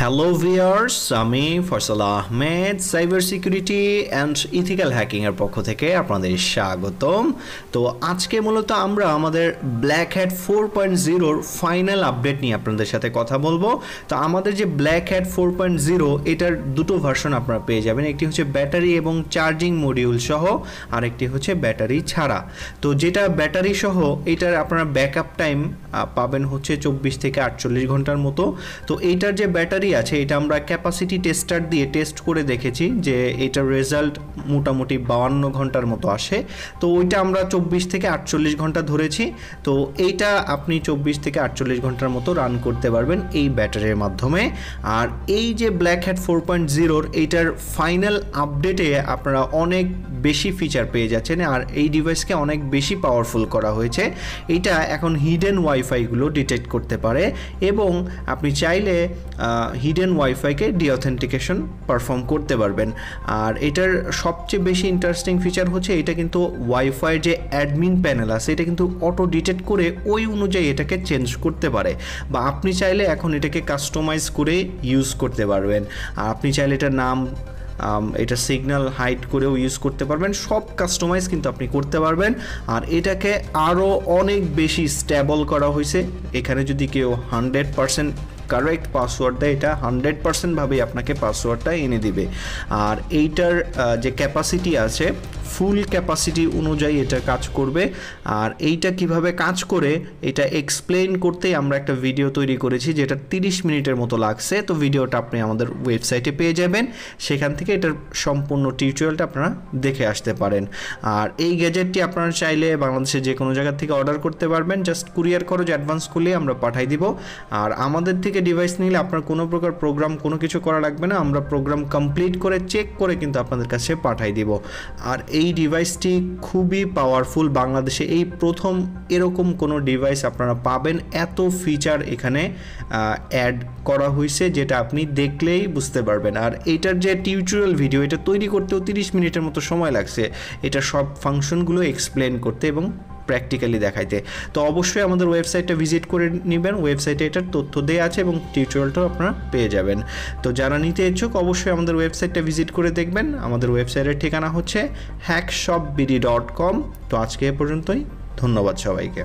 Hello viewers, আমি Faisal Ahmed cyber security and ethical hacking এর পক্ষ থেকে আপনাদের স্বাগতম। তো আজকে মূলত আমরা আমাদের ব্ল্যাক হ্যাট 4.0 ফাইনাল আপডেট নিয়ে আপনাদের সাথে কথা বলবো। তো আমাদের যে ব্ল্যাক হ্যাট 4.0 এটার দুটো ভার্সন আপনারা পেয়ে যাবেন, একটি হচ্ছে ব্যাটারি এবং চার্জিং মডিউল সহ, আর একটি হচ্ছে ব্যাটারি ছাড়া। তো যেটা ব্যাটারি সহ এটার আপনারা ব্যাকআপ টাইম পাবেন হচ্ছে 24 থেকে 48 ঘন্টার মতো। তো এইটার যে ব্যাটারি আছে এটা আমরা ক্যাপাসিটি টেস্টার দিয়ে টেস্ট করে দেখেছি যে এটার রেজাল্ট মোটামুটি 52 ঘন্টার মতো আসে। তো ওইটা আমরা 24 থেকে 48 ঘন্টা ধরেছি। তো এইটা আপনি 24 থেকে 48 ঘন্টার মতো রান করতে পারবেন এই ব্যাটারির মাধ্যমে। আর এই যে ব্ল্যাক হ্যাট 4.0 এইটার ফাইনাল আপডেটে আপনারা অনেক বেশি ফিচার পেয়ে যাচ্ছেন, আর এই ডিভাইসকে অনেক বেশি পাওয়ারফুল করা হয়েছে। এইটা এখন হিডেন ওয়াইফাইগুলো ডিটেক্ট করতে পারে এবং আপনি চাইলে হিডেন ওয়াইফাইকে ডিঅথেন্টিকেশন পারফর্ম করতে পারবেন। আর এটার সবচেয়ে বেশি ইন্টারেস্টিং ফিচার হচ্ছে এটা কিন্তু ওয়াইফাইয়ের যে অ্যাডমিন প্যানেল আছে এটা কিন্তু অটো ডিটেক্ট করে ওই অনুযায়ী এটাকে চেঞ্জ করতে পারে, বা আপনি চাইলে এখন এটাকে কাস্টমাইজ করে ইউজ করতে পারবেন। আর আপনি চাইলে এটার নাম, এটা সিগন্যাল হাইড করেও ইউজ করতে পারবেন, সব কাস্টমাইজ কিন্তু আপনি করতে পারবেন। আর এটাকে আরও অনেক বেশি স্টেবল করা হয়েছে। এখানে যদি কেউ 100% কারেক্ট পাসওয়ার্ড দেয়, এটা 100% ভাবেই আপনাকে পাসওয়ার্ডটা এনে দিবে। আর এইটার যে ক্যাপাসিটি আছে ফুল ক্যাপাসিটি অনুযায়ী এটা কাজ করবে। আর এইটা কিভাবে কাজ করে এটা এক্সপ্লেইন করতেই আমরা একটা ভিডিও তৈরি করেছি যেটা 30 মিনিটের মতো লাগছে। তো ভিডিওটা আপনি আমাদের ওয়েবসাইটে পেয়ে যাবেন, সেখান থেকে এটার সম্পূর্ণ টিউটোরিয়ালটা আপনারা দেখে আসতে পারেন। আর এই গ্যাজেটটি আপনারা চাইলে বাংলাদেশের যে কোনো জায়গা থেকে অর্ডার করতে পারবেন, জাস্ট কুরিয়ার খরচ অ্যাডভান্স করলে আমরা পাঠাই দিব। আর আমাদের থেকে ডিভাইস নিলে আপনার কোনো প্রকার প্রোগ্রাম কোনো কিছু করা লাগবে না, আমরা প্রোগ্রাম কমপ্লিট করে চেক করে কিন্তু আপনাদের কাছে পাঠাই দিব। আর এই ডিভাইসটি খুবই পাওয়ারফুল, বাংলাদেশে এই প্রথম এরকম কোনো ডিভাইস আপনারা পাবেন। এত ফিচার এখানে অ্যাড করা হয়েছে যেটা আপনি দেখলেই বুঝতে পারবেন। আর এইটার যে টিউটোরিয়াল ভিডিও এটা তৈরি করতেও 30 মিনিটের মতো সময় লাগছে, এটা সব ফাংশনগুলো এক্সপ্লেন করতে এবং প্র্যাকটিক্যালি দেখাইতে। তো অবশ্যই আমাদের ওয়েবসাইটটা ভিজিট করে নেবেন, ওয়েবসাইটে এটার তথ্য দেওয়া আছে এবং টিউটোরিয়ালটাও আপনারা পেয়ে যাবেন। তো যারা নিতে ইচ্ছুক অবশ্যই আমাদের ওয়েবসাইটটা ভিজিট করে দেখবেন। আমাদের ওয়েবসাইটের ঠিকানা হচ্ছে hackshopbd.com। তো আজকে এ পর্যন্তই, ধন্যবাদ সবাইকে।